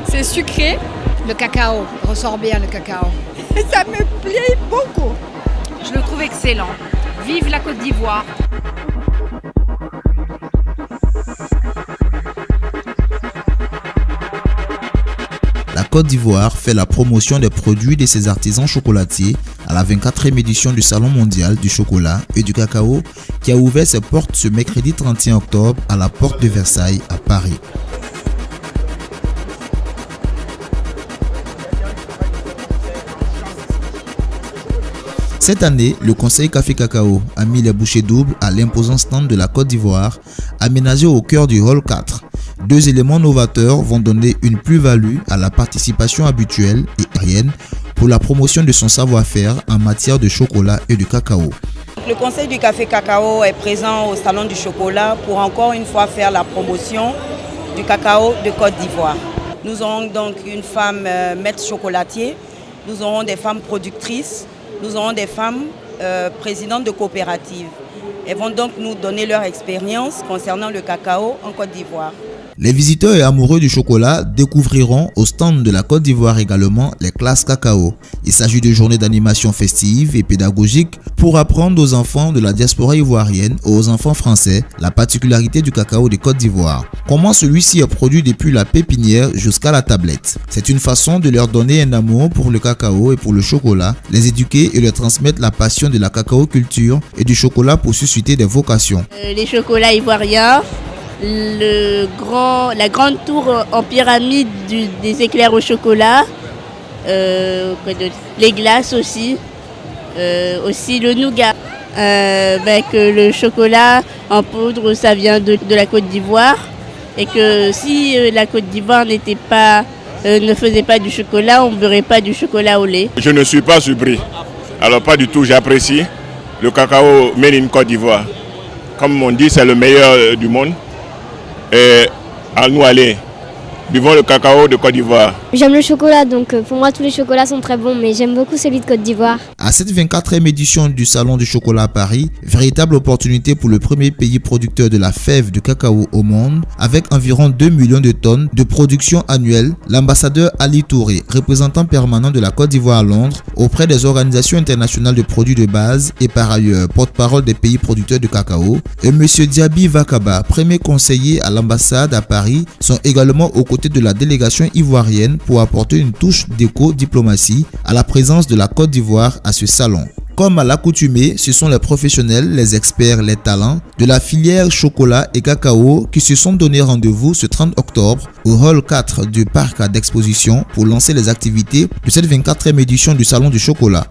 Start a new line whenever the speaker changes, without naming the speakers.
C'est sucré.
Le cacao, ressort bien le cacao.
Ça me plaît beaucoup.
Je le trouve excellent. Vive la Côte d'Ivoire!
La Côte d'Ivoire fait la promotion des produits de ses artisans chocolatiers à la 24e édition du Salon mondial du chocolat et du cacao qui a ouvert ses portes ce mercredi 31 octobre à la porte de Versailles à Paris. Cette année, le Conseil Café Cacao a mis les bouchées doubles à l'imposant stand de la Côte d'Ivoire, aménagé au cœur du Hall 4. Deux éléments novateurs vont donner une plus-value à la participation habituelle et aérienne pour la promotion de son savoir-faire en matière de chocolat et de cacao.
Le Conseil du Café Cacao est présent au Salon du Chocolat pour encore une fois faire la promotion du cacao de Côte d'Ivoire. Nous aurons donc une femme maître chocolatier, nous aurons des femmes productrices, nous aurons des femmes présidentes de coopératives. Elles vont donc nous donner leur expérience concernant le cacao en Côte d'Ivoire.
Les visiteurs et amoureux du chocolat découvriront au stand de la Côte d'Ivoire également les classes cacao. Il s'agit de journées d'animation festive et pédagogique pour apprendre aux enfants de la diaspora ivoirienne et aux enfants français la particularité du cacao de Côte d'Ivoire. Comment celui-ci est produit depuis la pépinière jusqu'à la tablette. C'est une façon de leur donner un amour pour le cacao et pour le chocolat, les éduquer et leur transmettre la passion de la cacao-culture et du chocolat pour susciter des vocations.
Les chocolats ivoiriens, la grande tour en pyramide des éclairs au chocolat, les glaces aussi, aussi le nougat. Que le chocolat en poudre, ça vient de la Côte d'Ivoire et que si la Côte d'Ivoire ne faisait pas du chocolat, on ne beurrait pas du chocolat au lait.
Je ne suis pas surpris. Alors pas du tout, j'apprécie le cacao made in Côte d'Ivoire. Comme on dit, c'est le meilleur du monde. Et à nous aller, buvons le cacao de Côte d'Ivoire.
J'aime le chocolat, donc pour moi tous les chocolats sont très bons, mais j'aime beaucoup celui de Côte d'Ivoire.
À cette 24e édition du Salon du chocolat à Paris, véritable opportunité pour le premier pays producteur de la fève de cacao au monde, avec environ 2 millions de tonnes de production annuelle, l'ambassadeur Ali Touré, représentant permanent de la Côte d'Ivoire à Londres, auprès des organisations internationales de produits de base et par ailleurs porte-parole des pays producteurs de cacao, et M. Diaby Vakaba, premier conseiller à l'ambassade à Paris, sont également aux côtés de la délégation ivoirienne pour apporter une touche d'éco-diplomatie à la présence de la Côte d'Ivoire à ce salon. Comme à l'accoutumée, ce sont les professionnels, les experts, les talents de la filière chocolat et cacao qui se sont donné rendez-vous ce 30 octobre au Hall 4 du parc d'exposition pour lancer les activités de cette 24e édition du Salon du chocolat.